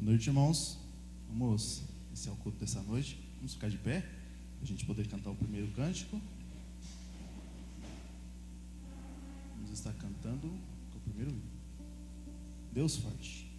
Boa noite, irmãos. Vamos iniciar o culto dessa noite. Vamos ficar de pé, para a gente poder cantar o primeiro cântico. Vamos estar cantando o primeiro hino. Deus forte.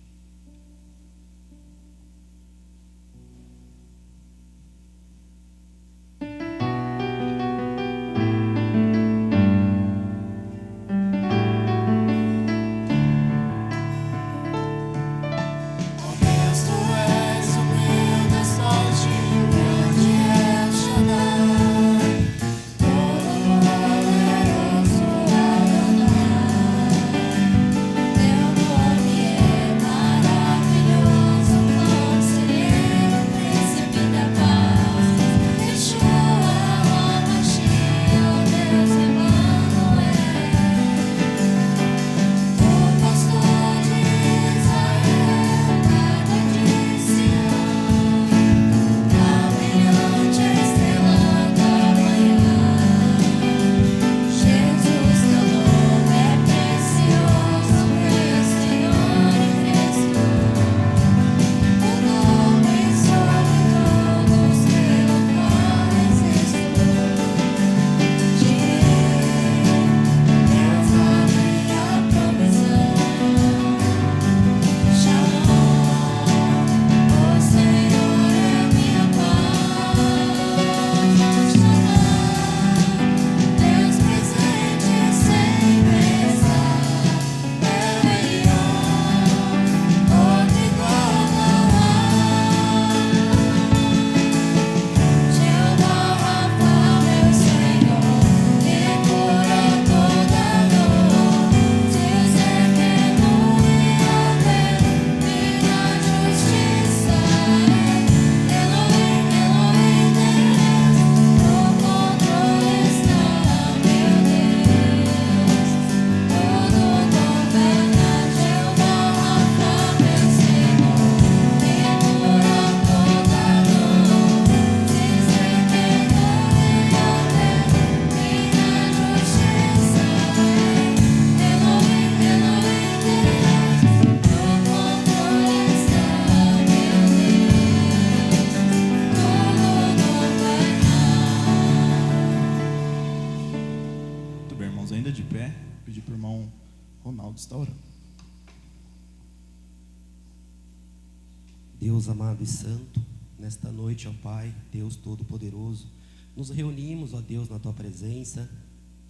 Deus amado e santo, nesta noite, ó Pai, Deus Todo-Poderoso, nos reunimos, ó Deus, na Tua presença,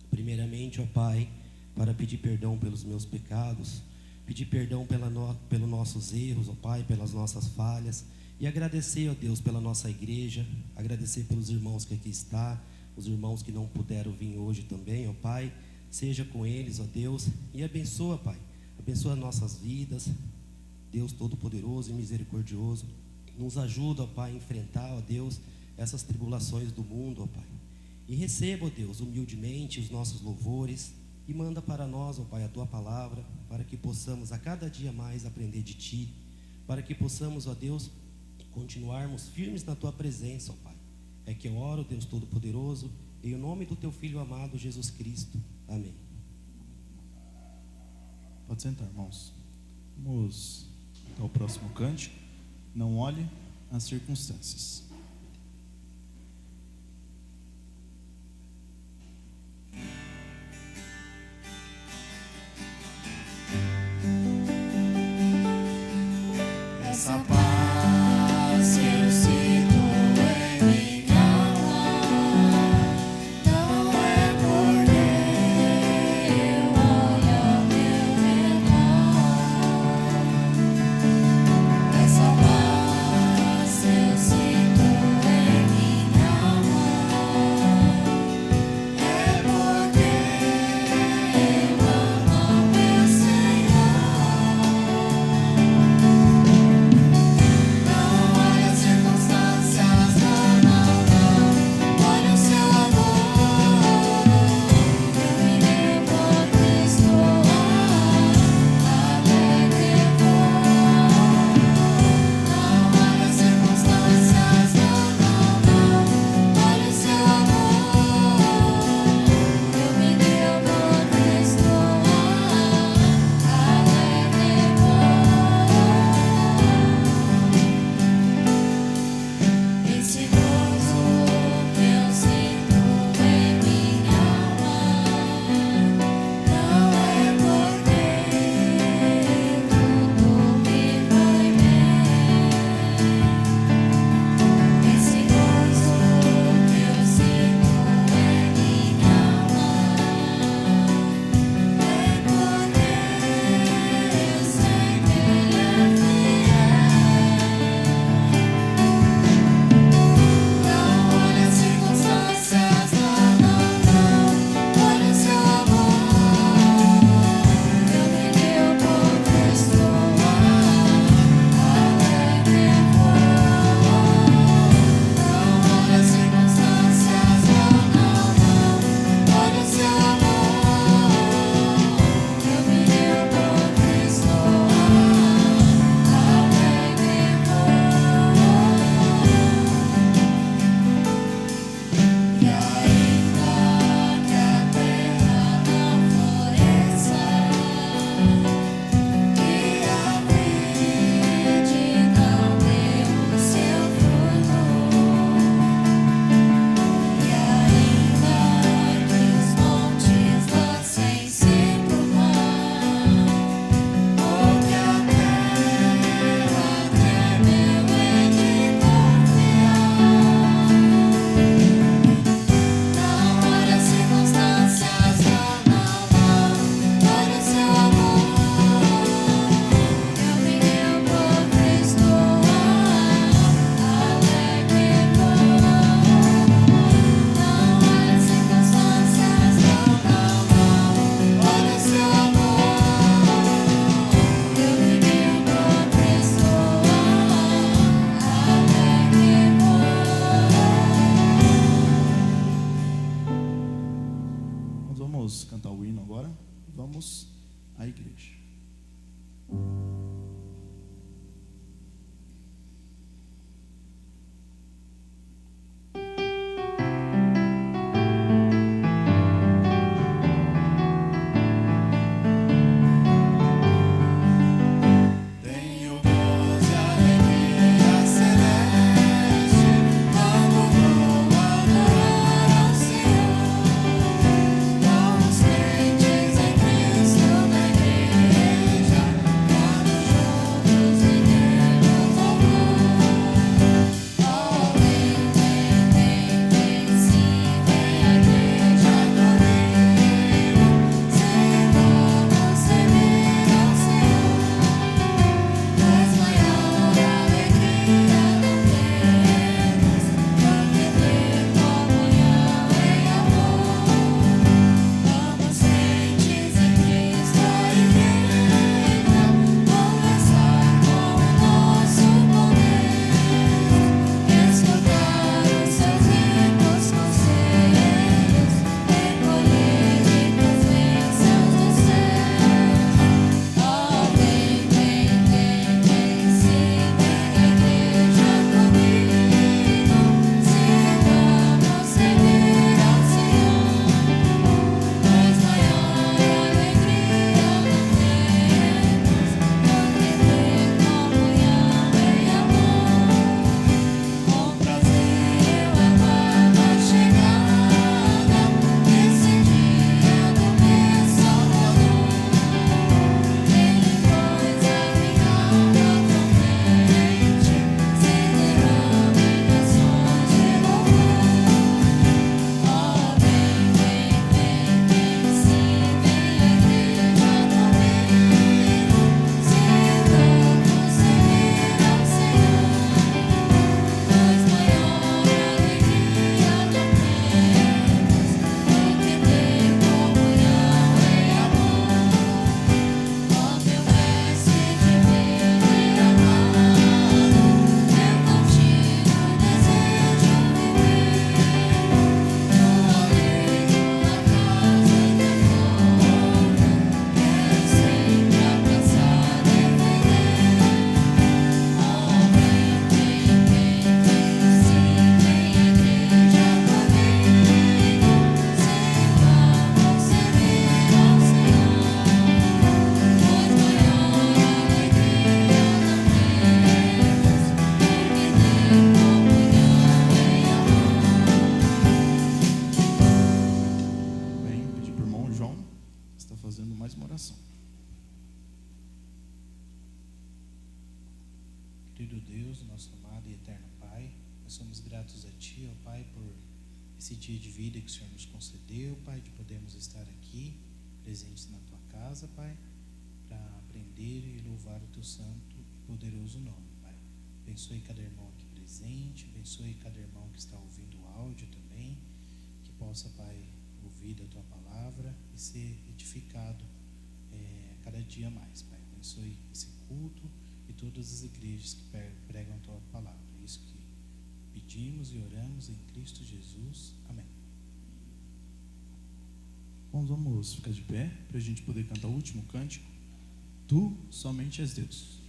primeiramente, ó Pai, para pedir perdão pelos meus pecados, pedir perdão pelos nossos erros, ó Pai, pelas nossas falhas, e agradecer, ó Deus, pela nossa igreja, agradecer pelos irmãos que aqui estão, os irmãos que não puderam vir hoje também, ó Pai, seja com eles, ó Deus, e abençoa, Pai, abençoa nossas vidas. Deus Todo-Poderoso e Misericordioso, nos ajuda, ó Pai, a enfrentar, ó Deus, essas tribulações do mundo, ó Pai. E receba, ó Deus, humildemente os nossos louvores e manda para nós, ó Pai, a Tua palavra, para que possamos a cada dia mais aprender de Ti, para que possamos, ó Deus, continuarmos firmes na Tua presença, ó Pai. É que eu oro, Deus Todo-Poderoso, em nome do Teu Filho amado, Jesus Cristo. Amém. Pode sentar, irmãos. Vamos ao próximo cântico. Não olhe as circunstâncias. Essa paz que eu sinto em minha alma não é porque eu olho ao meu redor. Essa paz que eu sinto querido Deus, nosso amado e eterno Pai, nós somos gratos a Ti, ó Pai, por esse dia de vida que o Senhor nos concedeu, Pai, de podermos estar aqui, presentes na Tua casa, Pai, para aprender e louvar o Teu santo e poderoso nome, Pai. Abençoe cada irmão aqui presente, abençoe cada irmão que está ouvindo o áudio também, que possa, Pai, ouvir a Tua palavra e ser edificado cada dia mais, Pai. Abençoe esse culto e todas as igrejas que pregam a Tua palavra. É isso que pedimos e oramos em Cristo Jesus. Amém. Bom, vamos ficar de pé para a gente poder cantar o último cântico. Tu somente és Deus.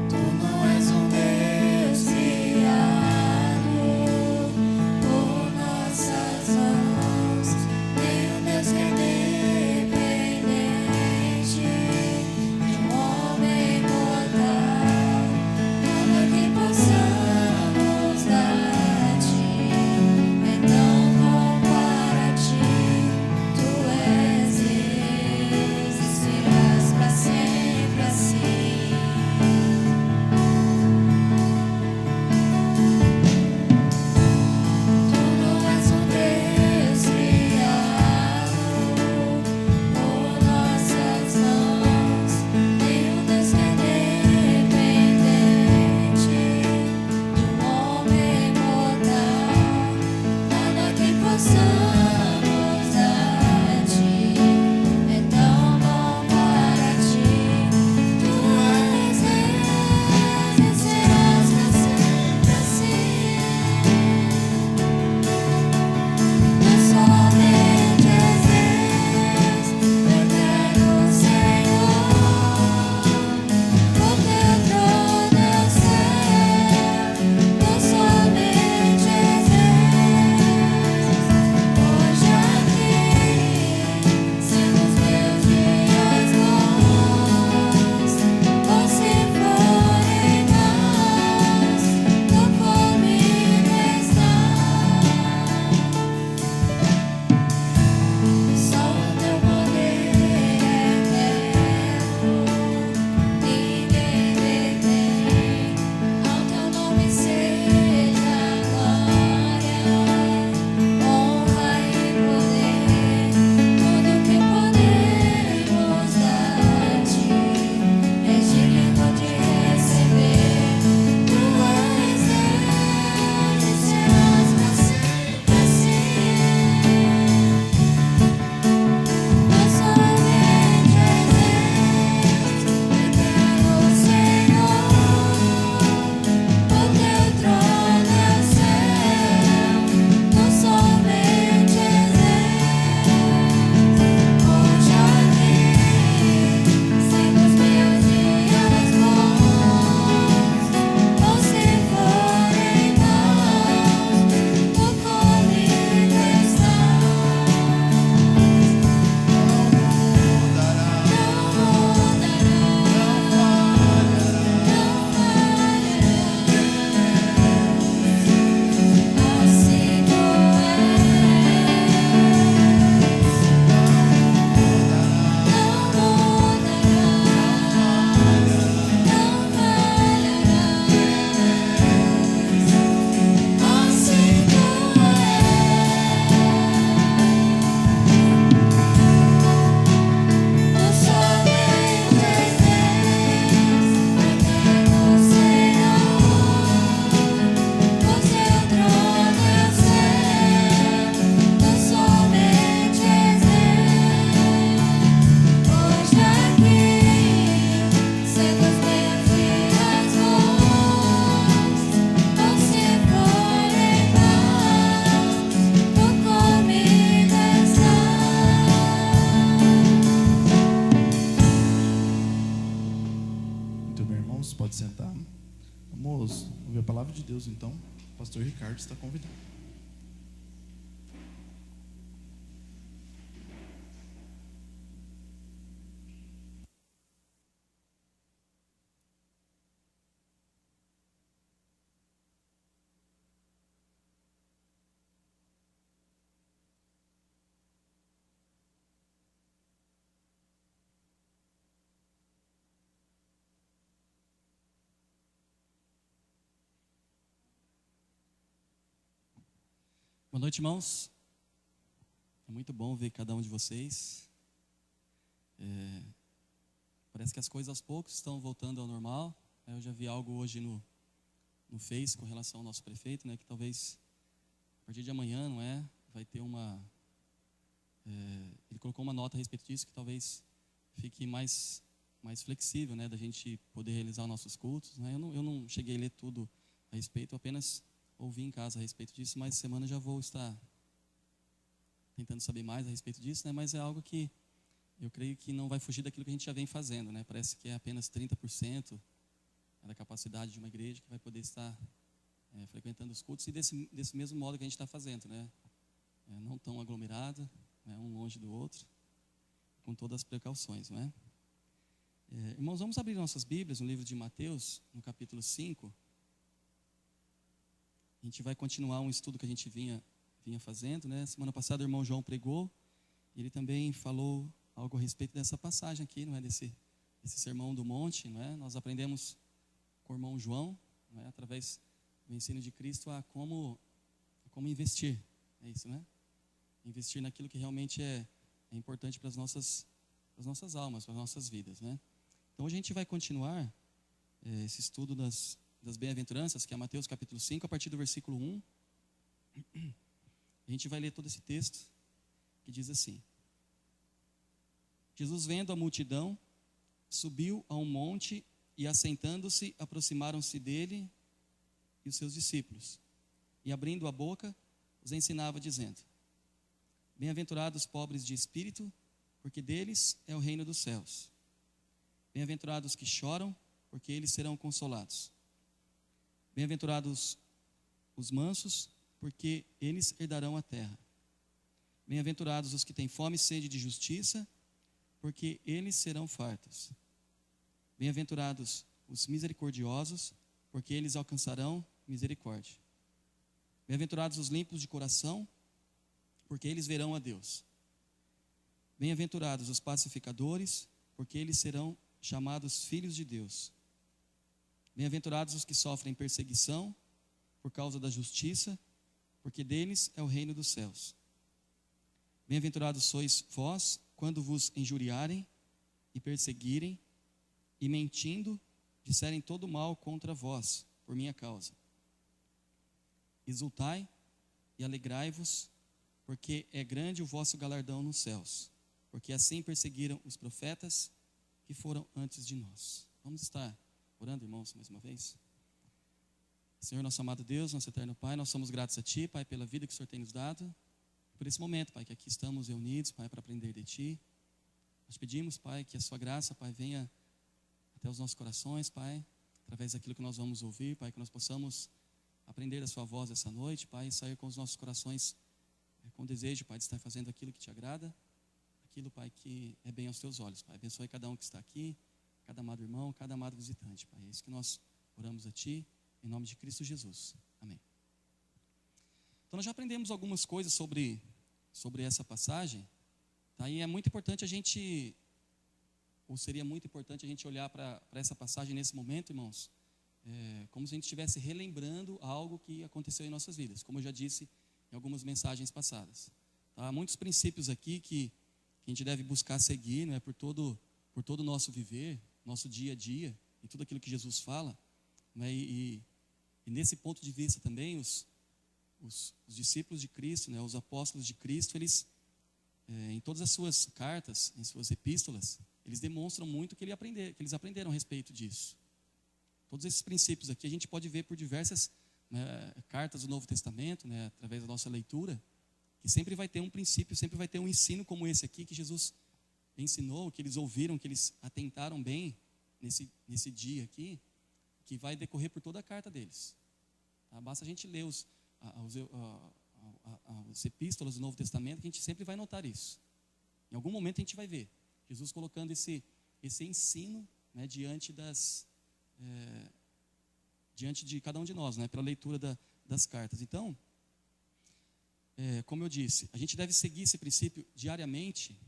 Tu não és um Deus criado por nossas mãos, nem um Deus que é dependente de um homem mortal. Nada que possamos dar a Ti é tão bom para Ti. Tu és Deus e serás para sempre assim. Tu não és um Deus criado por nossas mãos, nem um Deus que é dependente de um homem mortal. Nada que possamos dar a Ti é tão bom para Ti. Tu és Deus e serás para sempre assim. Tu somente és Deus, eterno Senhor. O Teu trono é o céu. Tu somente és Deus. Hoje aqui, sendo os meus dias bons, ou se forem maus, Tu comigo estás. Só o Teu poder é eterno, ninguém detém. Ao Teu nome seja glória, honra e poder. Tudo que podemos dar a Ti é digno de receber. Tu és Deus e serás para sempre assim. Tu somente és Deus, eterno Senhor. O Teu trono é o céu. Tu somente és Deus. Hoje aqui, sendo os meus dias bons, ou se forem maus, Tu comigo estás. Assim Tu Muito bem, irmãos, pode sentar. Vamos ouvir a palavra de Deus, então. O pastor Ricardo está convidado. Boa noite, irmãos. É muito bom ver cada um de vocês. Parece que as coisas aos poucos estão voltando ao normal. Eu já vi algo hoje no Face com relação ao nosso prefeito, né, que talvez a partir de amanhã, não é, vai ter ele colocou uma nota a respeito disso, que talvez fique mais flexível, né, da gente poder realizar os nossos cultos, né. Eu não cheguei a ler tudo a respeito, apenas ouvi em casa a respeito disso, mas semana já vou estar tentando saber mais a respeito disso, né, mas é algo que eu creio que não vai fugir daquilo que a gente já vem fazendo, né. Parece que é apenas 30% da capacidade de uma igreja que vai poder estar frequentando os cultos, e desse mesmo modo que a gente está fazendo, né, não tão aglomerado, né, um longe do outro, com todas as precauções, não é? Irmãos, vamos abrir nossas Bíblias no livro de Mateus, no capítulo 5. A gente vai continuar um estudo que a gente vinha fazendo, né? Semana passada o irmão João pregou, e ele também falou algo a respeito dessa passagem aqui, não é? Desse sermão do monte, não é? Nós aprendemos com o irmão João, não é? Através do ensino de Cristo, a como investir, é isso, né? Investir naquilo que realmente é importante para as nossas almas, para as nossas vidas, né? Então hoje a gente vai continuar esse estudo das bem-aventuranças, que é Mateus capítulo 5, a partir do versículo 1. A gente vai ler todo esse texto, que diz assim: Jesus, vendo a multidão, subiu a um monte e, assentando-se, aproximaram-se dele e os seus discípulos. E, abrindo a boca, os ensinava, dizendo: Bem-aventurados os pobres de espírito, porque deles é o reino dos céus. Bem-aventurados que choram, porque eles serão consolados. Bem-aventurados os mansos, porque eles herdarão a terra. Bem-aventurados os que têm fome e sede de justiça, porque eles serão fartos. Bem-aventurados os misericordiosos, porque eles alcançarão misericórdia. Bem-aventurados os limpos de coração, porque eles verão a Deus. Bem-aventurados os pacificadores, porque eles serão chamados filhos de Deus. Bem-aventurados os que sofrem perseguição por causa da justiça, porque deles é o reino dos céus. Bem-aventurados sois vós, quando vos injuriarem e perseguirem, e mentindo, disserem todo mal contra vós, por minha causa. Exultai e alegrai-vos, porque é grande o vosso galardão nos céus, porque assim perseguiram os profetas que foram antes de nós. Vamos estar orando, irmãos, mais uma vez? Senhor, nosso amado Deus, nosso eterno Pai, nós somos gratos a Ti, Pai, pela vida que o Senhor tem nos dado, por esse momento, Pai, que aqui estamos reunidos, Pai, para aprender de Ti. Nós pedimos, Pai, que a Sua graça, Pai, venha até os nossos corações, Pai, através daquilo que nós vamos ouvir, Pai, que nós possamos aprender a Sua voz essa noite, Pai, e sair com os nossos corações com desejo, Pai, de estar fazendo aquilo que Te agrada, aquilo, Pai, que é bem aos Teus olhos, Pai. Abençoe cada um que está aqui, cada amado irmão, cada amado visitante, Pai. É isso que nós oramos a Ti, em nome de Cristo Jesus. Amém. Então nós já aprendemos algumas coisas sobre essa passagem, tá? E é muito importante seria muito importante a gente olhar para essa passagem nesse momento, irmãos, como se a gente estivesse relembrando algo que aconteceu em nossas vidas, como eu já disse em algumas mensagens passadas. Tá? Há muitos princípios aqui que a gente deve buscar seguir, não é, por todo o nosso viver, nosso dia a dia, e tudo aquilo que Jesus fala, né? E nesse ponto de vista também, os discípulos de Cristo, né, os apóstolos de Cristo, eles, em todas as suas cartas, em suas epístolas, eles demonstram muito que eles aprenderam a respeito disso. Todos esses princípios aqui a gente pode ver por diversas, né, cartas do Novo Testamento, né, através da nossa leitura, que sempre vai ter um princípio, sempre vai ter um ensino como esse aqui que Jesus ensinou, que eles ouviram, que eles atentaram bem nesse dia aqui, que vai decorrer por toda a carta deles. Tá? Basta a gente ler as epístolas do Novo Testamento, que a gente sempre vai notar isso. Em algum momento a gente vai ver Jesus colocando esse ensino, né, diante de cada um de nós, né, pela leitura das cartas. Então, como eu disse, a gente deve seguir esse princípio diariamente,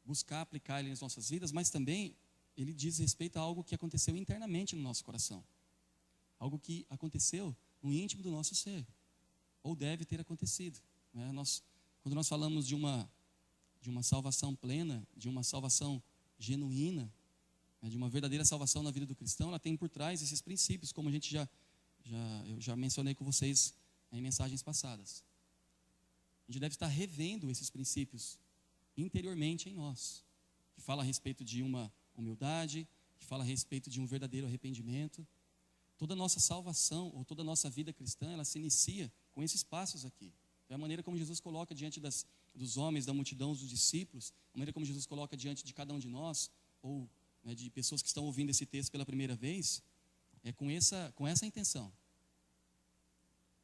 buscar aplicar ele nas nossas vidas, mas também ele diz respeito a algo que aconteceu internamente no nosso coração, algo que aconteceu no íntimo do nosso ser, ou deve ter acontecido. né? Quando nós falamos de uma salvação plena, de uma salvação genuína, né, de uma verdadeira salvação na vida do cristão, ela tem por trás esses princípios, como eu já mencionei com vocês em mensagens passadas. A gente deve estar revendo esses princípios interiormente em nós, que fala a respeito de uma humildade, que fala a respeito de um verdadeiro arrependimento. Toda a nossa salvação, ou toda a nossa vida cristã, ela se inicia com esses passos aqui. É a maneira como Jesus coloca diante dos homens, da multidão, dos discípulos, a maneira como Jesus coloca diante de cada um de nós, ou né, de pessoas que estão ouvindo esse texto pela primeira vez, é com essa intenção.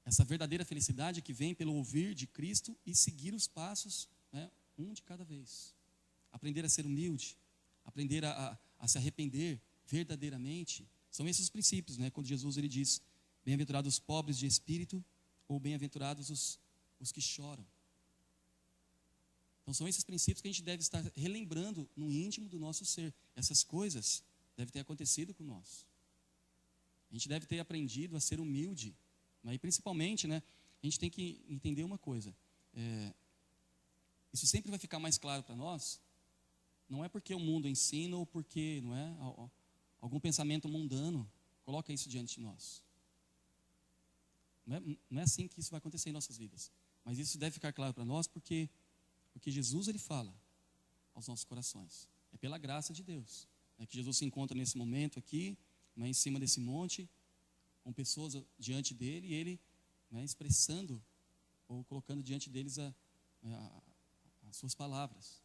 Essa verdadeira felicidade que vem pelo ouvir de Cristo e seguir os passos, né, um de cada vez. Aprender a ser humilde, aprender a se arrepender verdadeiramente. São esses os princípios, né? Quando Jesus ele diz, bem-aventurados os pobres de espírito, ou bem-aventurados os que choram. Então são esses princípios que a gente deve estar relembrando no íntimo do nosso ser. Essas coisas devem ter acontecido com nós. A gente deve ter aprendido a ser humilde, né? E principalmente, né, a gente tem que entender uma coisa. Isso sempre vai ficar mais claro para nós. Não é porque o mundo ensina ou porque, não é, algum pensamento mundano coloca isso diante de nós. Não é assim que isso vai acontecer em nossas vidas. Mas isso deve ficar claro para nós porque Jesus ele fala aos nossos corações. É pela graça de Deus. É que Jesus se encontra nesse momento aqui, né, em cima desse monte, com pessoas diante dele, e ele, né, expressando ou colocando diante deles as suas palavras,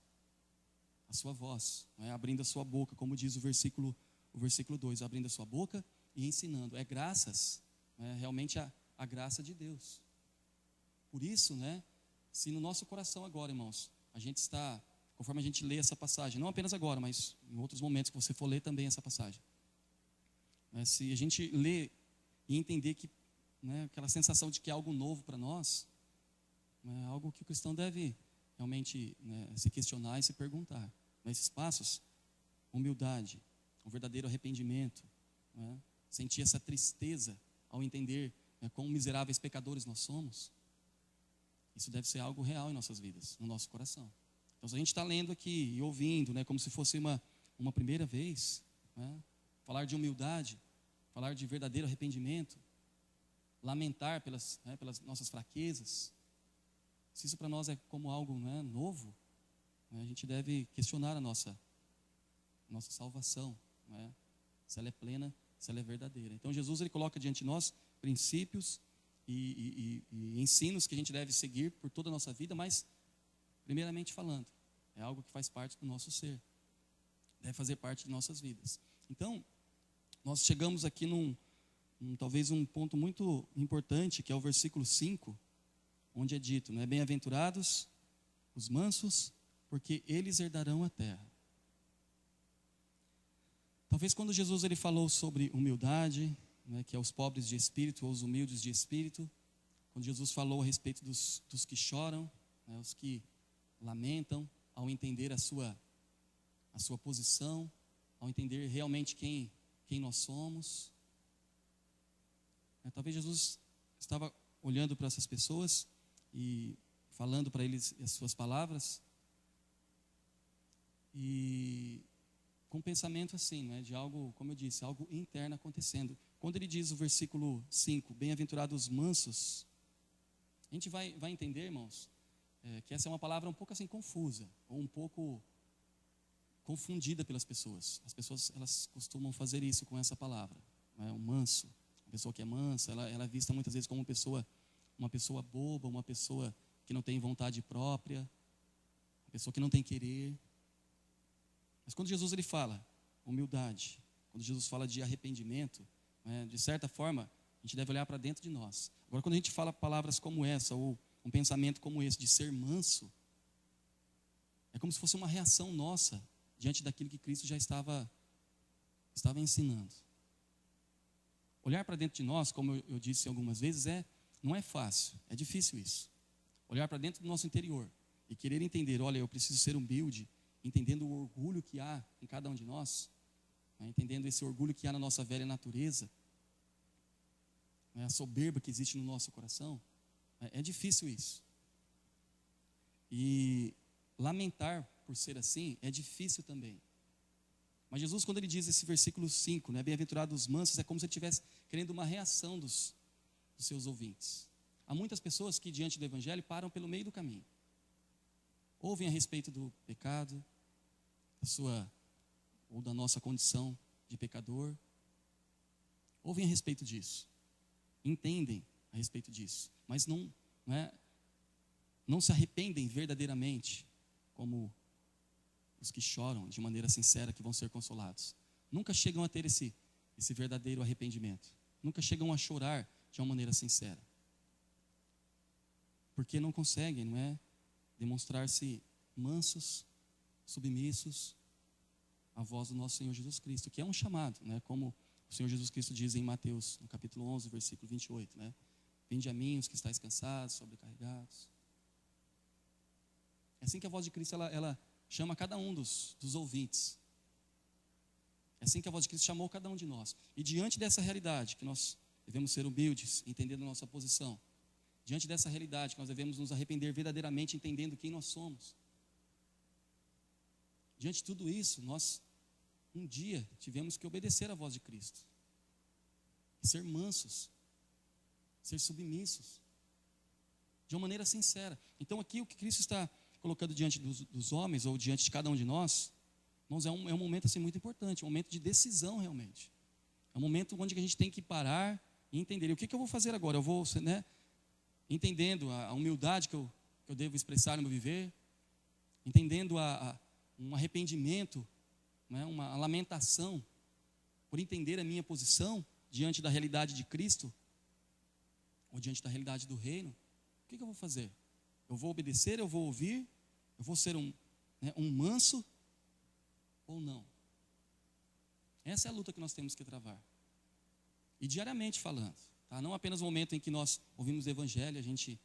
a sua voz, né, abrindo a sua boca, como diz o versículo 2, abrindo a sua boca e ensinando. É graças, né, realmente a graça de Deus. Por isso, né, se no nosso coração agora, irmãos, a gente está, conforme a gente lê essa passagem, não apenas agora, mas em outros momentos que você for ler também essa passagem, né, se a gente ler e entender que, né, aquela sensação de que é algo novo para nós, é algo que o cristão deve realmente, né, se questionar e se perguntar. Nesses passos, humildade, um verdadeiro arrependimento, né, sentir essa tristeza ao entender, né, quão miseráveis pecadores nós somos. Isso deve ser algo real em nossas vidas, no nosso coração. Então, se a gente está lendo aqui e ouvindo, né, como se fosse uma primeira vez, né, falar de humildade, falar de verdadeiro arrependimento, lamentar pelas nossas fraquezas, se isso para nós é como algo, né, novo, né, a gente deve questionar a nossa salvação, né, se ela é plena, se ela é verdadeira. Então Jesus ele coloca diante de nós princípios e ensinos que a gente deve seguir por toda a nossa vida, mas primeiramente falando, é algo que faz parte do nosso ser, deve fazer parte de nossas vidas. Então nós chegamos aqui talvez um ponto muito importante, que é o versículo 5, onde é dito, né, bem-aventurados os mansos, porque eles herdarão a terra. Talvez quando Jesus ele falou sobre humildade, né, que é os pobres de espírito, ou os humildes de espírito, quando Jesus falou a respeito dos que choram, né, os que lamentam, ao entender a sua posição, ao entender realmente quem nós somos, talvez Jesus estava olhando para essas pessoas e falando para eles as suas palavras, e com um pensamento assim, né, de algo, como eu disse, algo interno acontecendo. Quando ele diz o versículo 5, bem-aventurados os mansos, a gente vai entender, irmãos, que essa é uma palavra um pouco assim confusa, ou um pouco confundida pelas pessoas. As pessoas elas costumam fazer isso com essa palavra, né, o manso. A pessoa que é mansa, ela é vista muitas vezes como uma pessoa boba, uma pessoa que não tem vontade própria, uma pessoa que não tem querer. Mas quando Jesus ele fala humildade, quando Jesus fala de arrependimento, né, de certa forma, a gente deve olhar para dentro de nós. Agora, quando a gente fala palavras como essa, ou um pensamento como esse, de ser manso, é como se fosse uma reação nossa diante daquilo que Cristo já estava ensinando. Olhar para dentro de nós, como eu disse algumas vezes, não é fácil, é difícil isso. Olhar para dentro do nosso interior e querer entender, olha, eu preciso ser humilde, entendendo o orgulho que há em cada um de nós, né, entendendo esse orgulho que há na nossa velha natureza, né, a soberba que existe no nosso coração. É difícil isso. E lamentar por ser assim é difícil também. Mas Jesus, quando ele diz esse versículo 5, né, bem-aventurados os mansos, é como se ele estivesse querendo uma reação dos seus ouvintes. Há muitas pessoas que, diante do Evangelho, param pelo meio do caminho. Ouvem a respeito do pecado, ou da nossa condição de pecador. Ouvem a respeito disso. Entendem a respeito disso. Mas não se arrependem verdadeiramente, como os que choram de maneira sincera que vão ser consolados. Nunca chegam a ter esse verdadeiro arrependimento. Nunca chegam a chorar de uma maneira sincera. Porque não conseguem, demonstrar-se mansos, submissos à voz do nosso Senhor Jesus Cristo, que é um chamado, como o Senhor Jesus Cristo diz em Mateus, no capítulo 11, versículo 28, Vinde a mim os que estáis cansados, sobrecarregados. É assim que a voz de Cristo, ela chama cada um dos ouvintes. É assim que a voz de Cristo chamou cada um de nós. E diante dessa realidade, que nós devemos ser humildes, entendendo a nossa posição, diante dessa realidade, que nós devemos nos arrepender verdadeiramente, entendendo quem nós somos. Diante de tudo isso, nós, um dia, tivemos que obedecer à voz de Cristo. Ser mansos, ser submissos, de uma maneira sincera. Então aqui o que Cristo está colocando diante dos homens, ou diante de cada um de nós, irmãos, é um momento assim, muito importante, um momento de decisão realmente. É um momento onde a gente tem que parar e entender, o que eu vou fazer agora? Eu vou, entendendo a humildade que eu devo expressar no meu viver, entendendo um arrependimento, uma lamentação, por entender a minha posição diante da realidade de Cristo, ou diante da realidade do reino. O que eu vou fazer? Eu vou obedecer, eu vou ouvir, eu vou ser um manso ou não? Essa é a luta que nós temos que travar. E diariamente falando, tá? Não apenas no momento em que nós ouvimos o Evangelho, a gente,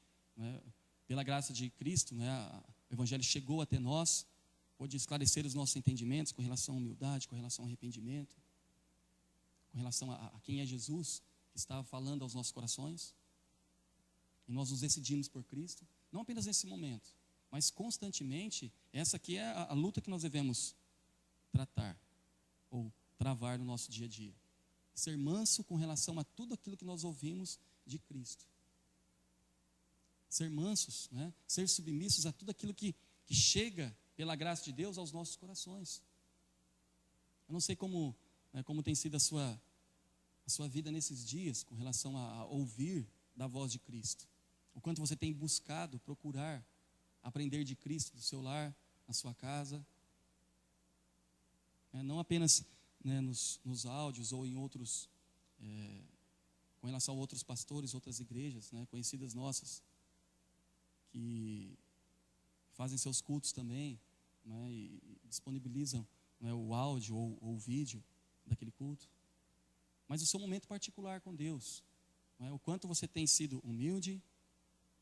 pela graça de Cristo, o Evangelho chegou até nós, pôde esclarecer os nossos entendimentos com relação à humildade, com relação ao arrependimento, com relação a quem é Jesus, que estava falando aos nossos corações. E nós nos decidimos por Cristo, não apenas nesse momento, mas constantemente. Essa aqui é a luta que nós devemos tratar, ou travar no nosso dia a dia. Ser manso com relação a tudo aquilo que nós ouvimos de Cristo. Ser mansos, ser submissos a tudo aquilo que chega pela graça de Deus aos nossos corações. Eu não sei como tem sido a sua vida nesses dias, com relação a ouvir da voz de Cristo. O quanto você tem buscado, procurar aprender de Cristo, do seu lar, na sua casa. Não apenas nos áudios ou em outros, com relação a outros pastores, outras igrejas, conhecidas nossas, que fazem seus cultos também, e disponibilizam o áudio ou o vídeo daquele culto. Mas o seu momento particular com Deus, o quanto você tem sido humilde,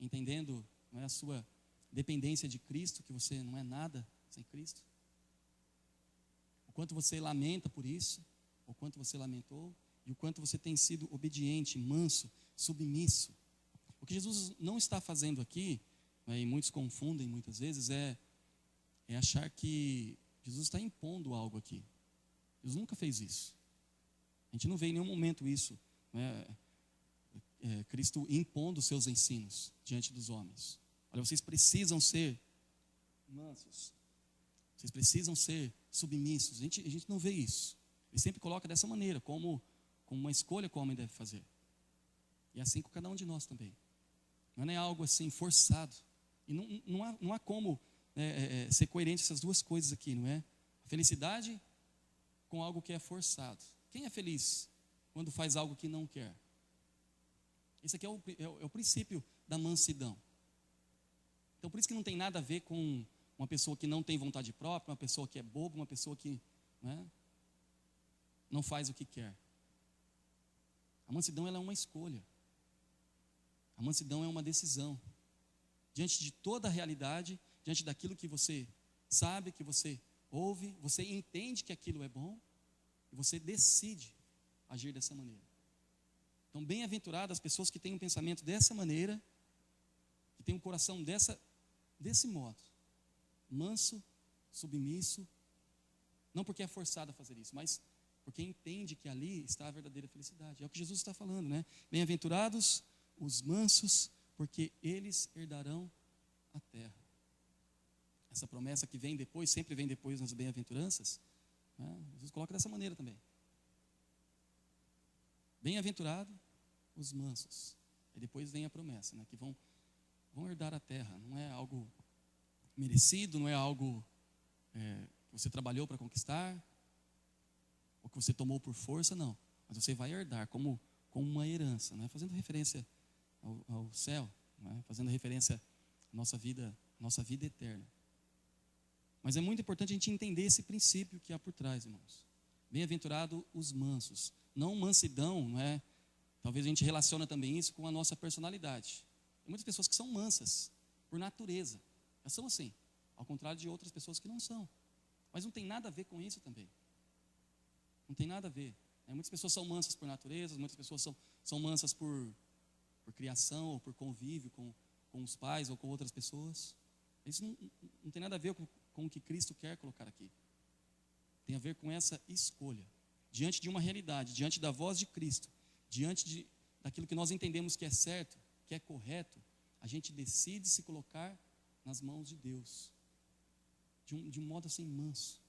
entendendo a sua dependência de Cristo, que você não é nada sem Cristo. O quanto você lamenta por isso, o quanto você lamentou, e o quanto você tem sido obediente, manso, submisso. O que Jesus não está fazendo aqui, e muitos confundem muitas vezes, é achar que Jesus está impondo algo aqui. Jesus nunca fez isso. A gente não vê em nenhum momento isso, Cristo impondo os seus ensinos diante dos homens. Olha, vocês precisam ser mansos, vocês precisam ser submissos. A gente não vê isso. Ele sempre coloca dessa maneira, como uma escolha que o homem deve fazer. E é assim com cada um de nós também. Não é algo assim forçado. E não há como ser coerente essas duas coisas aqui, não é? A felicidade com algo que é forçado. Quem é feliz quando faz algo que não quer? Esse aqui é o princípio da mansidão. Então, por isso que não tem nada a ver com uma pessoa que não tem vontade própria, uma pessoa que é boba, uma pessoa que não faz o que quer. A mansidão, ela é uma escolha. A mansidão é uma decisão. Diante de toda a realidade, diante daquilo que você sabe, que você ouve, você entende que aquilo é bom, e você decide agir dessa maneira. Então, bem-aventuradas as pessoas que têm um pensamento dessa maneira, que têm um coração desse modo, manso, submisso, não porque é forçado a fazer isso, mas porque entende que ali está a verdadeira felicidade. É o que Jesus está falando, né? Bem-aventurados os mansos, porque eles herdarão a terra. Essa promessa que vem depois, sempre vem depois nas bem-aventuranças, né? Jesus coloca dessa maneira também. Bem-aventurado os mansos. E depois vem a promessa, né? Que vão herdar a terra. Não é algo merecido, não é algo que você trabalhou para conquistar, ou que você tomou por força, não. Mas você vai herdar como uma herança, né? Fazendo referência ao céu, né? Fazendo referência à nossa vida eterna. Mas é muito importante a gente entender esse princípio que há por trás, irmãos. Bem-aventurado os mansos. Não mansidão, não é? Talvez a gente relaciona também isso com a nossa personalidade. Tem muitas pessoas que são mansas, por natureza. Elas são assim, ao contrário de outras pessoas que não são. Mas não tem nada a ver com isso também. Não tem nada a ver. Muitas pessoas são mansas por natureza, muitas pessoas são mansas por criação, ou por convívio com os pais ou com outras pessoas. Isso não tem nada a ver com o que Cristo quer colocar aqui. Tem a ver com essa escolha. Diante de uma realidade, diante da voz de Cristo, diante daquilo que nós entendemos que é certo, que é correto, a gente decide se colocar nas mãos de Deus. De um modo assim manso.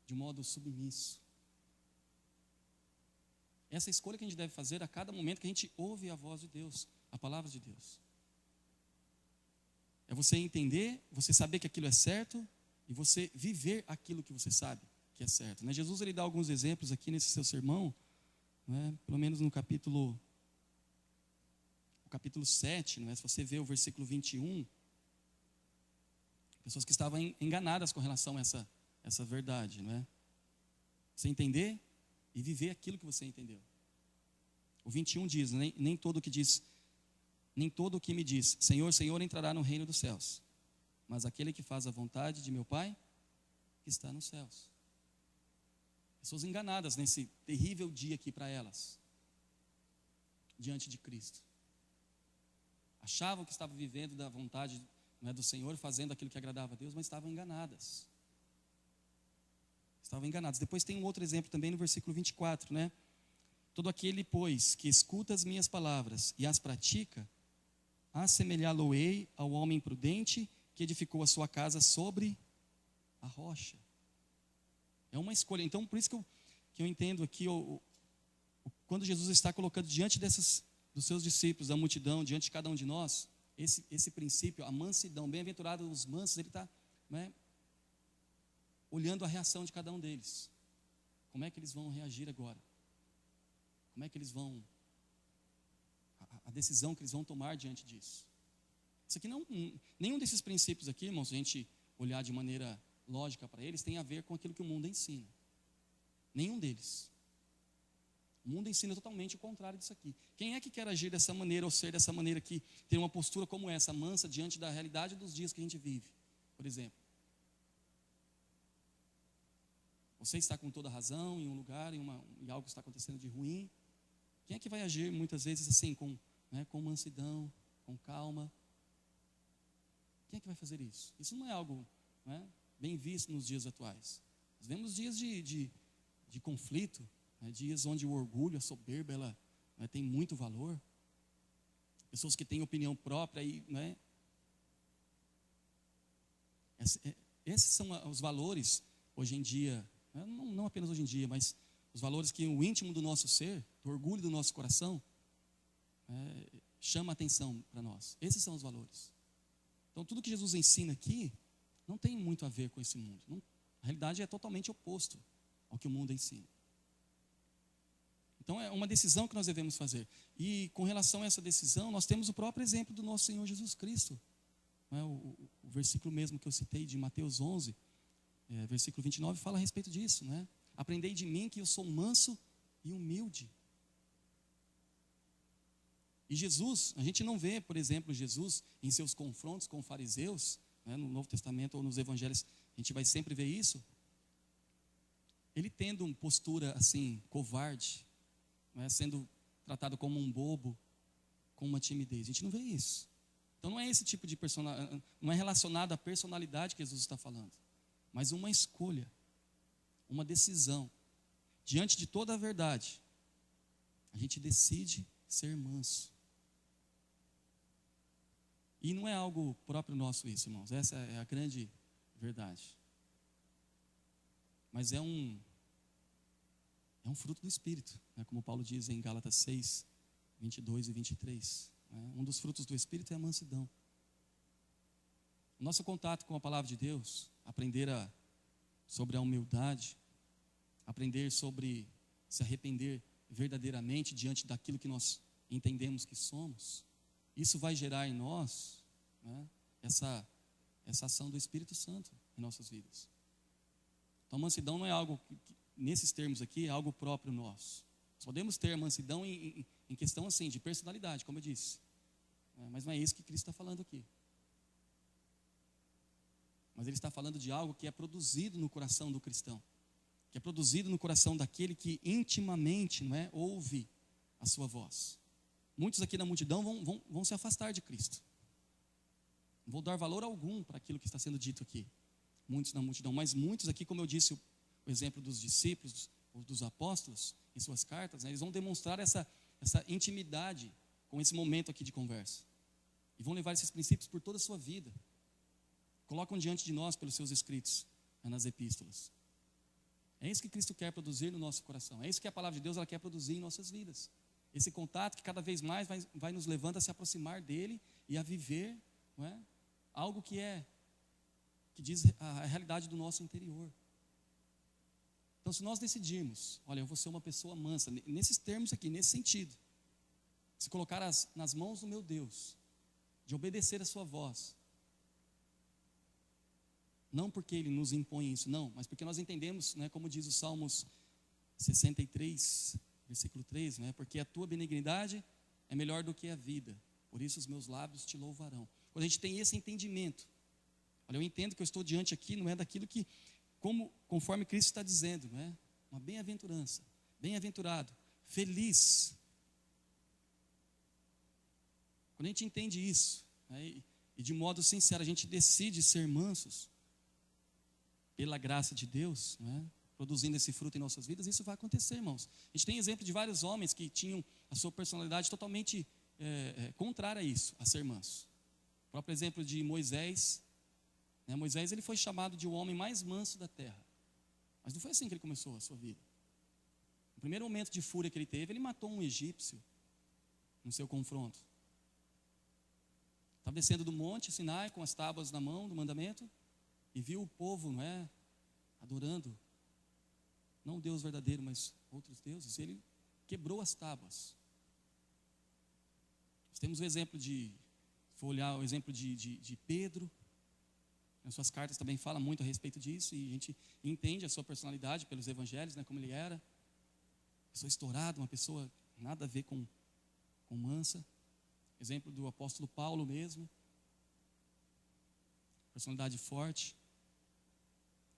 De um modo submisso. Essa escolha que a gente deve fazer a cada momento que a gente ouve a voz de Deus, a palavra de Deus. É você entender, você saber que aquilo é certo e você viver aquilo que você sabe que é certo, né? Jesus ele dá alguns exemplos aqui nesse seu sermão, né? Pelo menos no capítulo 7, né? Se você vê o versículo 21, pessoas que estavam enganadas com relação a essa verdade, não é? Você entender e viver aquilo que você entendeu. O 21 diz, nem todo o que me diz, Senhor, Senhor, entrará no reino dos céus, mas aquele que faz a vontade de meu Pai, que está nos céus. Pessoas enganadas nesse terrível dia aqui para elas, diante de Cristo. Achavam que estavam vivendo da vontade, não é, do Senhor, fazendo aquilo que agradava a Deus, mas estavam enganadas. Estavam enganados. Depois tem um outro exemplo também no versículo 24, né? Todo aquele, pois, que escuta as minhas palavras e as pratica, assemelhá-lo-ei ao homem prudente que edificou a sua casa sobre a rocha. É uma escolha. Então, por isso que eu entendo aqui, quando Jesus está colocando diante dos seus discípulos, da multidão, diante de cada um de nós, esse princípio, a mansidão, bem-aventurados os mansos, ele está, né, olhando a reação de cada um deles. Como é que eles vão reagir agora? Como é que eles vão, a decisão que eles vão tomar diante disso? Isso aqui nenhum desses princípios aqui, irmãos, se a gente olhar de maneira lógica para eles, tem a ver com aquilo que o mundo ensina. Nenhum deles. O mundo ensina totalmente o contrário disso aqui. Quem é que quer agir dessa maneira, ou ser dessa maneira aqui, ter uma postura como essa, mansa, diante da realidade dos dias que a gente vive, por exemplo? Você está com toda razão em um lugar, em algo que está acontecendo de ruim. Quem é que vai agir muitas vezes assim, com mansidão, com calma? Quem é que vai fazer isso? Isso não é algo, né, bem visto nos dias atuais. Nós vemos dias de conflito, né, dias onde o orgulho, a soberba, ela, né, tem muito valor. Pessoas que têm opinião própria e, né, esses são os valores hoje em dia, né, não apenas hoje em dia, mas os valores que o íntimo do nosso ser, do orgulho do nosso coração, chama a atenção para nós. Esses são os valores. Então, tudo que Jesus ensina aqui não tem muito a ver com esse mundo. A realidade é totalmente oposto ao que o mundo ensina. Então, é uma decisão que nós devemos fazer. E com relação a essa decisão, nós temos o próprio exemplo do nosso Senhor Jesus Cristo. Não é? O versículo mesmo que eu citei de Mateus 11, versículo 29, fala a respeito disso, né? Aprendei de mim que eu sou manso e humilde. E Jesus, a gente não vê, por exemplo, Jesus em seus confrontos com fariseus, né, no Novo Testamento ou nos Evangelhos, a gente vai sempre ver isso. Ele tendo uma postura assim, covarde, né, sendo tratado como um bobo, com uma timidez. A gente não vê isso. Então não é esse tipo de personalidade, não é relacionado à personalidade que Jesus está falando, mas uma escolha, uma decisão. Diante de toda a verdade, a gente decide ser manso. E não é algo próprio nosso isso, irmãos. Essa é a grande verdade. Mas é um fruto do Espírito, né? Como Paulo diz em Gálatas 6, 22 e 23. Né? Um dos frutos do Espírito é a mansidão. O nosso contato com a palavra de Deus, aprender sobre a humildade, aprender sobre se arrepender verdadeiramente diante daquilo que nós entendemos que somos, isso vai gerar em nós, né, essa ação do Espírito Santo em nossas vidas. Então, a mansidão não é algo, nesses termos aqui, é algo próprio nosso. Nós podemos ter mansidão em questão assim, de personalidade, como eu disse. Mas não é isso que Cristo está falando aqui. Mas Ele está falando de algo que é produzido no coração do cristão. Que é produzido no coração daquele que intimamente, não é, ouve a sua voz. Muitos aqui na multidão vão se afastar de Cristo. Não vou dar valor algum para aquilo que está sendo dito aqui. Muitos na multidão, mas muitos aqui, como eu disse, o exemplo dos discípulos, ou dos apóstolos, em suas cartas, né, eles vão demonstrar essa intimidade com esse momento aqui de conversa. E vão levar esses princípios por toda a sua vida. Colocam diante de nós pelos seus escritos, né, nas epístolas. É isso que Cristo quer produzir no nosso coração. É isso que a palavra de Deus ela quer produzir em nossas vidas. Esse contato que cada vez mais vai nos levando a se aproximar dele e a viver, não é, algo que diz a realidade do nosso interior. Então, se nós decidirmos, olha, eu vou ser uma pessoa mansa, nesses termos aqui, nesse sentido, se colocar nas mãos do meu Deus, de obedecer a sua voz, não porque Ele nos impõe isso, não, mas porque nós entendemos, né, como diz o Salmos 63, versículo 3, né, porque a tua benignidade é melhor do que a vida, por isso os meus lábios te louvarão. Quando a gente tem esse entendimento, olha, eu entendo que eu estou diante aqui, não é daquilo que, conforme Cristo está dizendo, não é? Uma bem-aventurança, bem-aventurado, feliz. Quando a gente entende isso, né, e de modo sincero a gente decide ser mansos, pela graça de Deus, né, produzindo esse fruto em nossas vidas, isso vai acontecer, irmãos. A gente tem exemplo de vários homens que tinham a sua personalidade totalmente contrária a isso, a ser manso. O próprio exemplo de Moisés, né, Moisés ele foi chamado de o homem mais manso da terra, mas não foi assim que ele começou a sua vida. No primeiro momento de fúria que ele teve, ele matou um egípcio no seu confronto. Estava descendo do monte Sinai com as tábuas na mão do mandamento e viu o povo, não é, adorando não o Deus verdadeiro, mas outros deuses. Ele quebrou as tábuas. Nós temos o exemplo se for olhar o exemplo de Pedro, nas suas cartas também fala muito a respeito disso, e a gente entende a sua personalidade pelos evangelhos, né, como ele era. Uma pessoa estourada, uma pessoa nada a ver com mansa. Exemplo do apóstolo Paulo mesmo. Personalidade forte.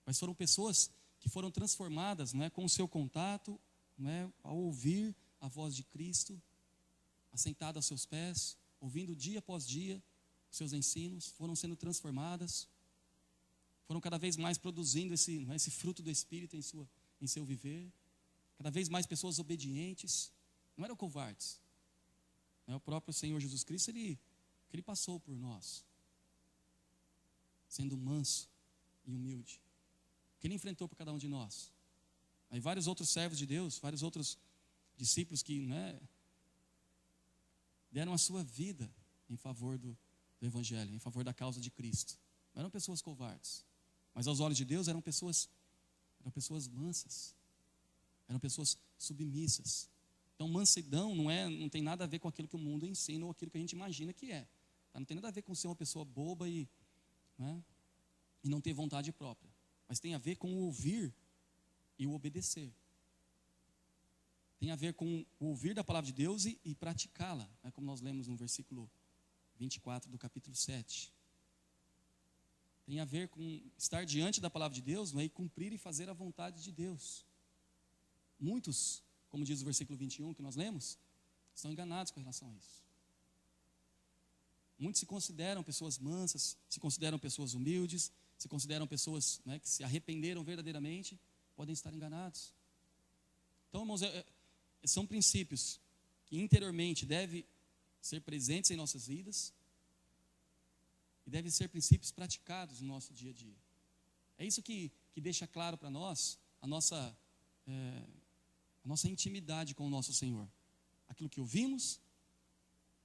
Mas foram pessoas que foram transformadas, não é, com o seu contato, não é, ao ouvir a voz de Cristo, assentado aos seus pés, ouvindo dia após dia os seus ensinos, foram sendo transformadas, foram cada vez mais produzindo esse fruto do Espírito em seu viver, cada vez mais pessoas obedientes, não eram covardes. O próprio Senhor Jesus Cristo, ele passou por nós, sendo manso e humilde, que Ele enfrentou por cada um de nós. Aí vários outros servos de Deus, vários outros discípulos que, né, deram a sua vida em favor do Evangelho, em favor da causa de Cristo. Não eram pessoas covardes, mas aos olhos de Deus eram pessoas mansas, eram pessoas submissas. Então, mansidão não tem nada a ver com aquilo que o mundo ensina ou aquilo que a gente imagina que é. Não tem nada a ver com ser uma pessoa boba e não ter vontade própria. Mas tem a ver com o ouvir e o obedecer. Tem a ver com o ouvir da palavra de Deus e praticá-la, né, como nós lemos no versículo 24 do capítulo 7. Tem a ver com estar diante da palavra de Deus, né, e cumprir e fazer a vontade de Deus. Muitos, como diz o versículo 21 que nós lemos, estão enganados com relação a isso. Muitos se consideram pessoas mansas, se consideram pessoas humildes, se consideram pessoas, né, que se arrependeram verdadeiramente, podem estar enganados. Então, irmãos, são princípios que interiormente devem ser presentes em nossas vidas e devem ser princípios praticados no nosso dia a dia. É isso que deixa claro para nós a nossa intimidade com o nosso Senhor. Aquilo que ouvimos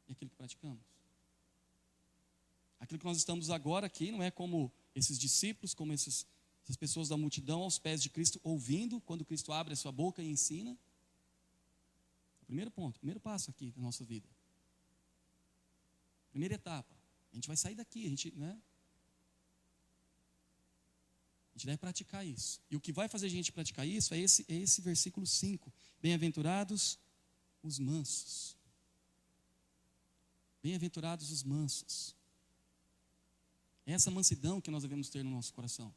e aquilo que praticamos. Aquilo que nós estamos agora aqui não é como esses discípulos, como essas pessoas da multidão aos pés de Cristo, ouvindo quando Cristo abre a sua boca e ensina. O primeiro ponto, o primeiro passo aqui da nossa vida. Primeira etapa. A gente vai sair daqui, a gente deve praticar isso. E o que vai fazer a gente praticar isso é esse versículo 5. Bem-aventurados os mansos. Bem-aventurados os mansos. É essa mansidão que nós devemos ter no nosso coração.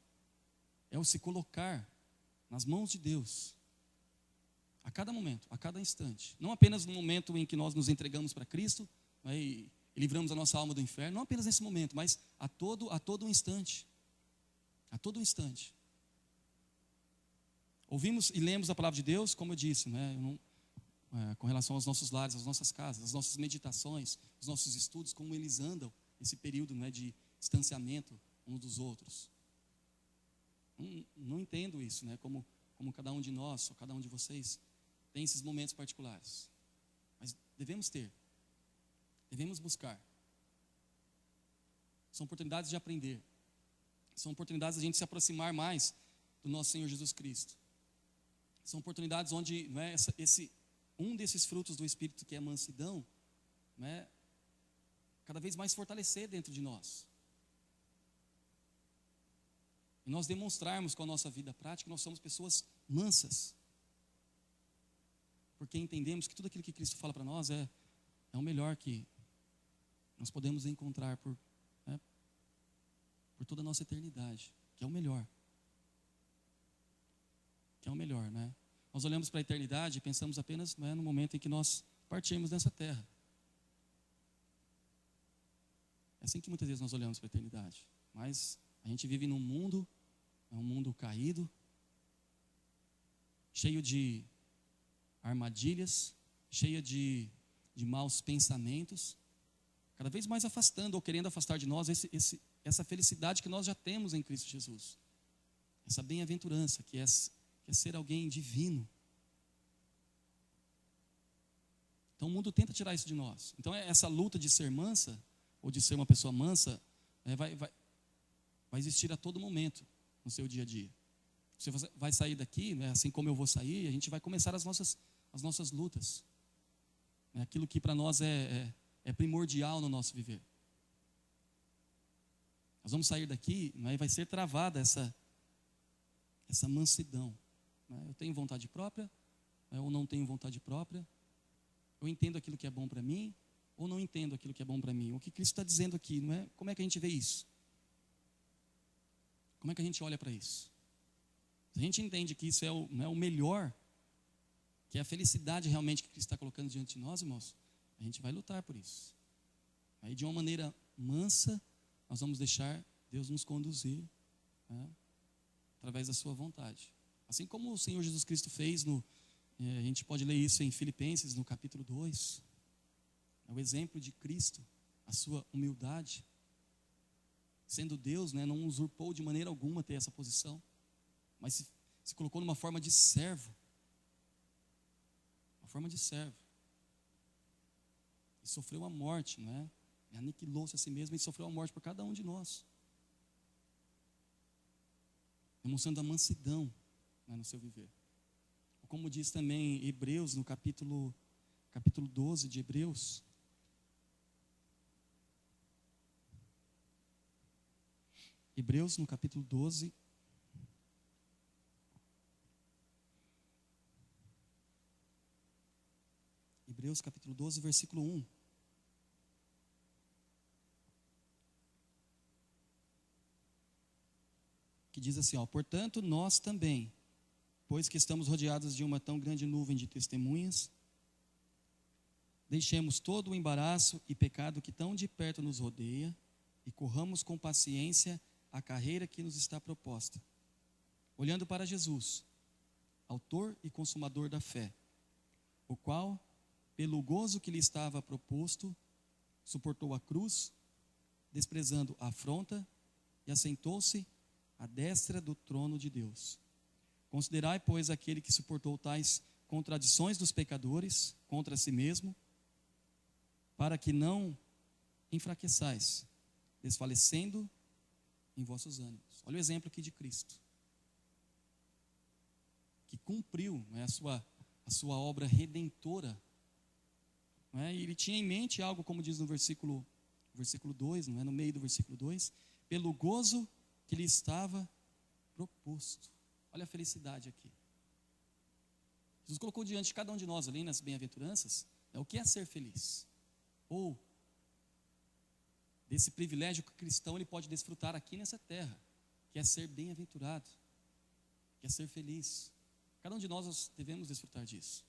É o se colocar nas mãos de Deus. A cada momento, a cada instante. Não apenas no momento em que nós nos entregamos para Cristo, né, e livramos a nossa alma do inferno. Não apenas nesse momento, mas a todo instante. A todo instante. Ouvimos e lemos a palavra de Deus, como eu disse, né, com relação aos nossos lares, às nossas casas, às nossas meditações, os nossos estudos, como eles andam, esse período, né, de distanciamento uns dos outros. Não entendo isso, né, como cada um de nós, ou cada um de vocês, tem esses momentos particulares. Mas devemos ter, devemos buscar. São oportunidades de aprender. São oportunidades de a gente se aproximar mais do nosso Senhor Jesus Cristo. São oportunidades onde, né, um desses frutos do Espírito, que é a mansidão, né, cada vez mais fortalecer dentro de nós. E nós demonstrarmos com a nossa vida prática que nós somos pessoas mansas. Porque entendemos que tudo aquilo que Cristo fala para nós é o melhor que nós podemos encontrar por toda a nossa eternidade, que é o melhor. Que é o melhor, né? Nós olhamos para a eternidade e pensamos apenas, né, no momento em que nós partirmos dessa terra. É assim que muitas vezes nós olhamos para a eternidade. Mas a gente vive num mundo, é um mundo caído, cheio de armadilhas, cheio de maus pensamentos, cada vez mais afastando ou querendo afastar de nós essa felicidade que nós já temos em Cristo Jesus. Essa bem-aventurança que é ser alguém divino. Então o mundo tenta tirar isso de nós. Então essa luta de ser mansa, ou de ser uma pessoa mansa, vai existir a todo momento no seu dia a dia. Você vai sair daqui, né, assim como eu vou sair, a gente vai começar as nossas lutas. Aquilo que para nós é primordial no nosso viver. Nós vamos sair daqui, né, e vai ser travada essa mansidão. Né? Eu tenho vontade própria, né, ou não tenho vontade própria. Eu entendo aquilo que é bom para mim, ou não entendo aquilo que é bom para mim. O que Cristo está dizendo aqui, não é? Como é que a gente vê isso? Como é que a gente olha para isso? Se a gente entende que isso é o melhor, que é a felicidade realmente que Cristo está colocando diante de nós, irmãos, a gente vai lutar por isso. Aí de uma maneira mansa, nós vamos deixar Deus nos conduzir, né, através da sua vontade. Assim como o Senhor Jesus Cristo fez, a gente pode ler isso em Filipenses, no capítulo 2. É o exemplo de Cristo, a sua humildade. Sendo Deus, né, não usurpou de maneira alguma ter essa posição, mas se colocou numa forma de servo. Uma forma de servo. E sofreu a morte, né? E aniquilou-se a si mesmo e sofreu a morte por cada um de nós. Demonstrando a mansidão, né, no seu viver. Como diz também Hebreus, no capítulo 12 de Hebreus. Hebreus, no capítulo 12. Hebreus, capítulo 12, versículo 1. Que diz assim, portanto, nós também, pois que estamos rodeados de uma tão grande nuvem de testemunhas, deixemos todo o embaraço e pecado que tão de perto nos rodeia e corramos com paciência a carreira que nos está proposta, olhando para Jesus, autor e consumador da fé, o qual, pelo gozo que lhe estava proposto, suportou a cruz, desprezando a afronta, e assentou-se à destra do trono de Deus. Considerai, pois, aquele que suportou tais contradições dos pecadores contra si mesmo, para que não enfraqueçais, desfalecendo em vossos ânimos. Olha o exemplo aqui de Cristo, que cumpriu, né, a sua obra redentora, né, e ele tinha em mente algo, como diz no versículo 2, não é, no meio do versículo 2, pelo gozo que lhe estava proposto. Olha a felicidade aqui. Jesus colocou diante de cada um de nós ali nas bem-aventuranças, o que é ser feliz, ou desse privilégio que o cristão ele pode desfrutar aqui nessa terra, que é ser bem-aventurado, que é ser feliz. Cada um de nós devemos desfrutar disso.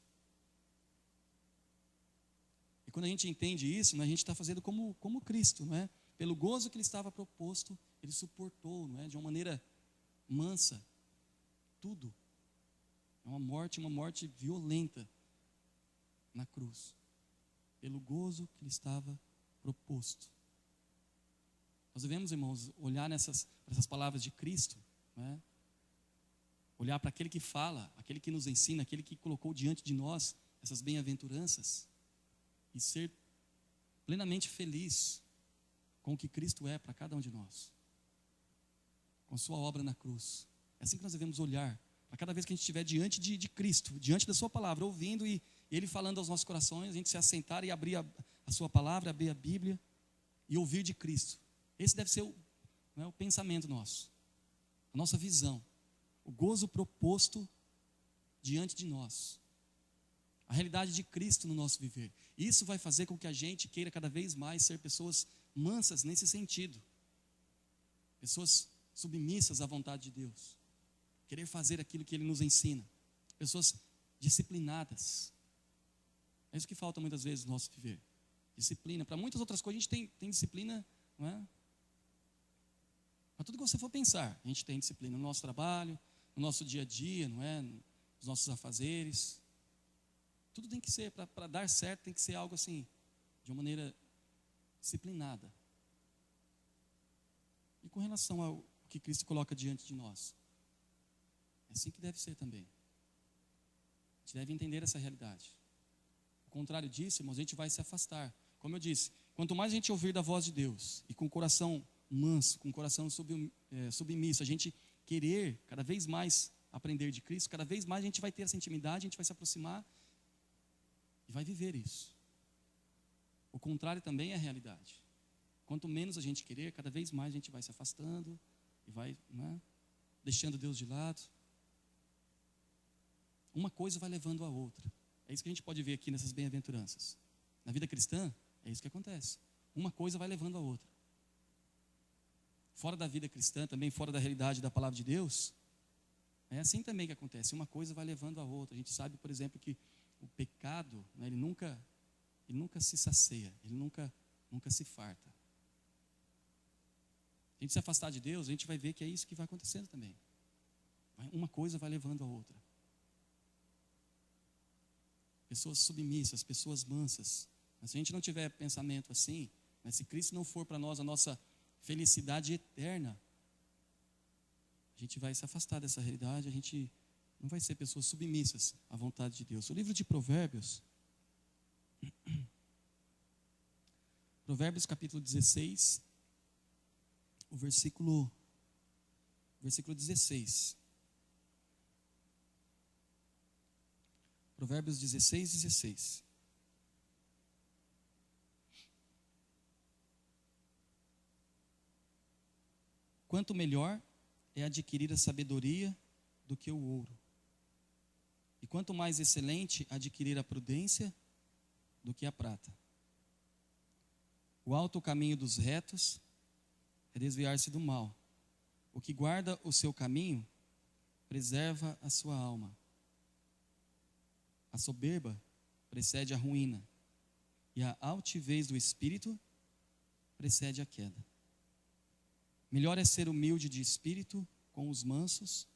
E quando a gente entende isso, né, a gente está fazendo como Cristo, não é? Pelo gozo que lhe estava proposto, ele suportou, não é? De uma maneira mansa, tudo. É uma morte violenta na cruz, pelo gozo que lhe estava proposto. Nós devemos, irmãos, olhar para essas palavras de Cristo, né? Olhar para aquele que fala, aquele que nos ensina, aquele que colocou diante de nós essas bem-aventuranças e ser plenamente feliz com o que Cristo é para cada um de nós, com sua obra na cruz. É assim que nós devemos olhar para cada vez que a gente estiver diante de Cristo, diante da sua palavra, ouvindo e ele falando aos nossos corações, a gente se assentar e abrir a sua palavra, abrir a Bíblia e ouvir de Cristo. Esse deve ser o pensamento nosso, a nossa visão, o gozo proposto diante de nós, a realidade de Cristo no nosso viver. Isso vai fazer com que a gente queira cada vez mais ser pessoas mansas nesse sentido, pessoas submissas à vontade de Deus, querer fazer aquilo que Ele nos ensina, pessoas disciplinadas. É isso que falta muitas vezes no nosso viver, disciplina. Para muitas outras coisas a gente tem disciplina, não é? Para tudo que você for pensar, a gente tem disciplina no nosso trabalho, no nosso dia a dia, não é? Nos nossos afazeres. Tudo tem que ser, para dar certo, tem que ser algo assim, de uma maneira disciplinada. E com relação ao que Cristo coloca diante de nós, é assim que deve ser também. A gente deve entender essa realidade. Ao contrário disso, irmãos, a gente vai se afastar. Como eu disse, quanto mais a gente ouvir da voz de Deus, e com o coração manso, com o coração submisso, a gente querer cada vez mais aprender de Cristo, cada vez mais a gente vai ter essa intimidade, a gente vai se aproximar e vai viver isso. O contrário também é a realidade. Quanto menos a gente querer, cada vez mais a gente vai se afastando e vai, né, deixando Deus de lado. Uma coisa vai levando a outra. É isso que a gente pode ver aqui nessas bem-aventuranças. Na vida cristã, é isso que acontece. Uma coisa vai levando a outra. Fora da vida cristã, também fora da realidade da palavra de Deus, é assim também que acontece. Uma coisa vai levando a outra. A gente sabe, por exemplo, que o pecado, né, ele nunca se sacia, ele nunca se farta. A gente se afastar de Deus, a gente vai ver que é isso que vai acontecendo também. Uma coisa vai levando a outra. Pessoas submissas, pessoas mansas. Mas se a gente não tiver pensamento assim, mas se Cristo não for para nós a nossa felicidade eterna, a gente vai se afastar dessa realidade, a gente não vai ser pessoas submissas à vontade de Deus. O livro de Provérbios, Provérbios capítulo 16, o versículo 16. Provérbios 16, 16. Quanto melhor é adquirir a sabedoria do que o ouro, e quanto mais excelente adquirir a prudência do que a prata. O alto caminho dos retos é desviar-se do mal. O que guarda o seu caminho preserva a sua alma. A soberba precede a ruína, e a altivez do espírito precede a queda. Melhor é ser humilde de espírito com os mansos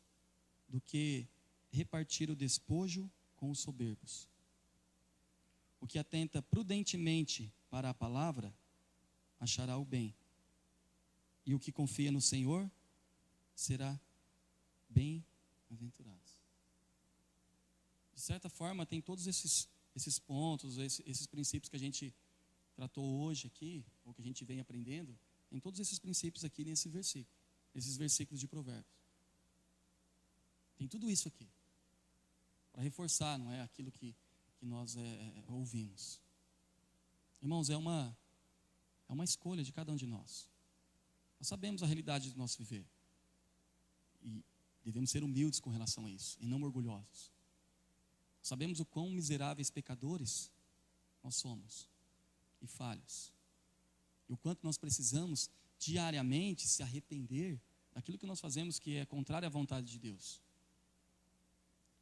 do que repartir o despojo com os soberbos. O que atenta prudentemente para a palavra achará o bem, e o que confia no Senhor será bem-aventurado. De certa forma, tem todos esses pontos, esses princípios que a gente tratou hoje aqui, ou que a gente vem aprendendo, tem todos esses princípios aqui nesse versículo, esses versículos de Provérbios. Tem tudo isso aqui, para reforçar, não é, aquilo que nós ouvimos. Irmãos, é uma escolha de cada um de nós. Nós sabemos a realidade do nosso viver, e devemos ser humildes com relação a isso, e não orgulhosos. Sabemos o quão miseráveis pecadores nós somos, e falhos, e o quanto nós precisamos diariamente se arrepender daquilo que nós fazemos que é contrário à vontade de Deus.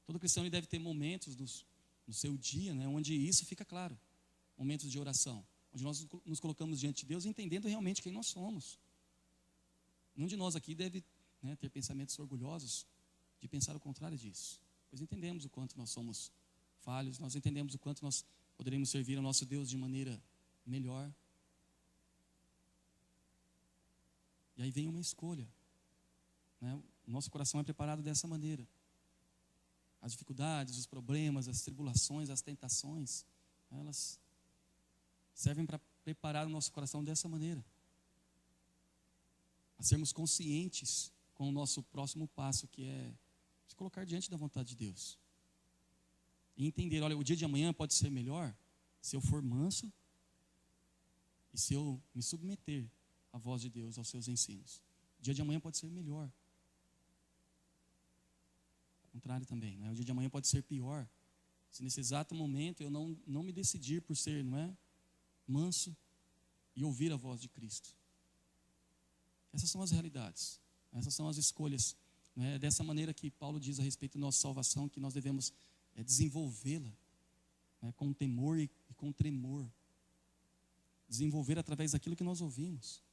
Todo cristão ele deve ter momentos no seu dia, né, onde isso fica claro, momentos de oração, onde nós nos colocamos diante de Deus entendendo realmente quem nós somos. Nenhum de nós aqui deve, né, ter pensamentos orgulhosos de pensar o contrário disso, pois entendemos o quanto nós somos falhos, nós entendemos o quanto nós poderíamos servir ao nosso Deus de maneira melhor. E aí vem uma escolha, né? O nosso coração é preparado dessa maneira. As dificuldades, os problemas, as tribulações, as tentações, elas servem para preparar o nosso coração dessa maneira, a sermos conscientes com o nosso próximo passo, que é se colocar diante da vontade de Deus e entender, olha, o dia de amanhã pode ser melhor se eu for manso e se eu me submeter à voz de Deus, aos seus ensinos. O dia de amanhã pode ser melhor. Ao contrário também, né? O dia de amanhã pode ser pior se nesse exato momento eu não me decidir por ser, não é, manso e ouvir a voz de Cristo. Essas são as realidades, essas são as escolhas, né? Dessa maneira que Paulo diz a respeito da nossa salvação, que nós devemos desenvolvê-la, né, com temor e com tremor, desenvolver através daquilo que nós ouvimos,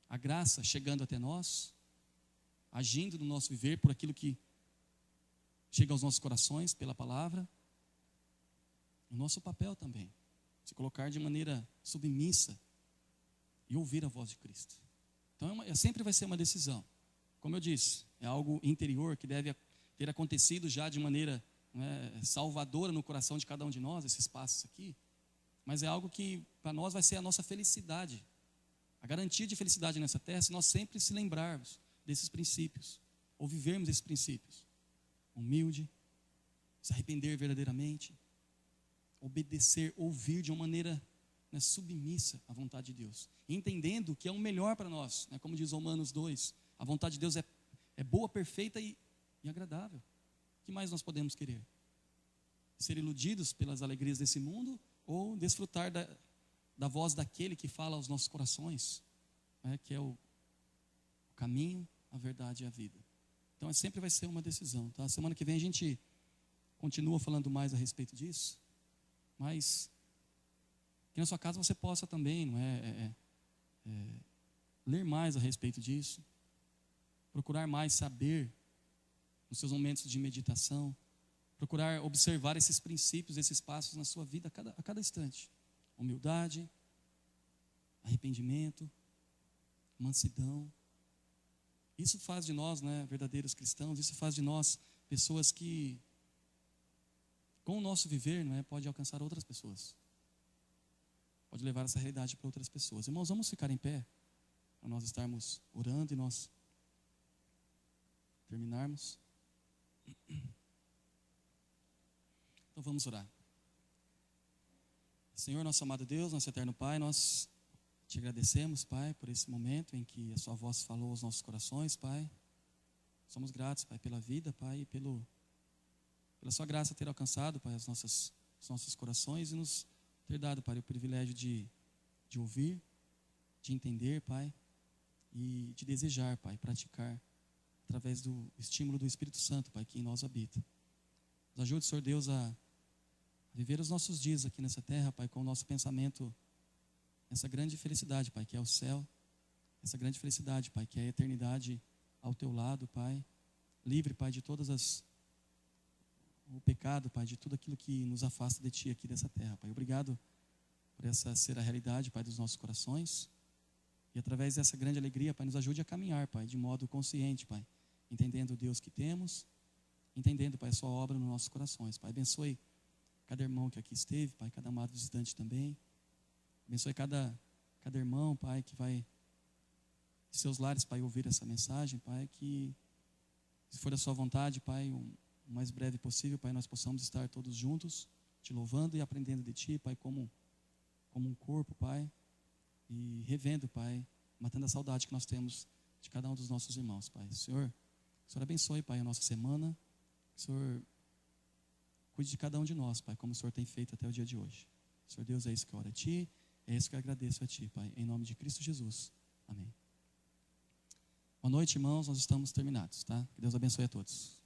a graça chegando até nós, agindo no nosso viver por aquilo que chega aos nossos corações pela palavra. O nosso papel também, se colocar de maneira submissa e ouvir a voz de Cristo. Então sempre vai ser uma decisão. Como eu disse, é algo interior que deve ter acontecido já de maneira, né, salvadora no coração de cada um de nós, esses passos aqui. Mas é algo que para nós vai ser a nossa felicidade, a garantia de felicidade nessa terra, se nós sempre se lembrarmos desses princípios, ou vivermos esses princípios. Humilde, se arrepender verdadeiramente, obedecer, ouvir de uma maneira, né, submissa à vontade de Deus, entendendo que é o melhor para nós, né, como diz Romanos 2, a vontade de Deus é boa, perfeita e agradável. O que mais nós podemos querer? Ser iludidos pelas alegrias desse mundo ou desfrutar da voz daquele que fala aos nossos corações, né, que é o caminho, a verdade e a vida. Então sempre vai ser uma decisão, tá? Semana que vem a gente continua falando mais a respeito disso, mas que na sua casa você possa também, não ler mais a respeito disso, procurar mais saber nos seus momentos de meditação, procurar observar esses princípios, esses passos na sua vida a cada instante. Humildade, arrependimento, mansidão. Isso faz de nós, né, verdadeiros cristãos, isso faz de nós pessoas que, com o nosso viver, não é, pode alcançar outras pessoas. Pode levar essa realidade para outras pessoas. Irmãos, vamos ficar em pé para nós estarmos orando e nós terminarmos. Então vamos orar. Senhor, nosso amado Deus, nosso eterno Pai, nós te agradecemos, Pai, por esse momento em que a sua voz falou aos nossos corações, Pai. Somos gratos, Pai, pela vida, Pai, e pela sua graça ter alcançado, Pai, os nossos corações e nos ter dado, Pai, o privilégio de ouvir, de entender, Pai, e de desejar, Pai, praticar através do estímulo do Espírito Santo, Pai, que em nós habita. Nos ajude, Senhor Deus, a viver os nossos dias aqui nessa terra, Pai, com o nosso pensamento, essa grande felicidade, Pai, que é o céu, essa grande felicidade, Pai, que é a eternidade ao Teu lado, Pai, livre, Pai, de o pecado, Pai, de tudo aquilo que nos afasta de Ti aqui dessa terra, Pai. Obrigado por essa ser a realidade, Pai, dos nossos corações. E através dessa grande alegria, Pai, nos ajude a caminhar, Pai, de modo consciente, Pai, entendendo o Deus que temos, entendendo, Pai, a Sua obra nos nossos corações, Pai. Abençoe cada irmão que aqui esteve, Pai, cada amado visitante também. Abençoe cada irmão, Pai, que vai de seus lares, Pai, ouvir essa mensagem, Pai, que, se for da Sua vontade, Pai, o mais breve possível, Pai, nós possamos estar todos juntos, Te louvando e aprendendo de Ti, Pai, como um corpo, Pai, e revendo, Pai, matando a saudade que nós temos de cada um dos nossos irmãos, Pai. Senhor abençoe, Pai, a nossa semana. Senhor, cuide de cada um de nós, Pai, como o Senhor tem feito até o dia de hoje. Senhor Deus, é isso que eu oro a Ti, é isso que eu agradeço a Ti, Pai, em nome de Cristo Jesus. Amém. Boa noite, irmãos, nós estamos terminados, tá? Que Deus abençoe a todos.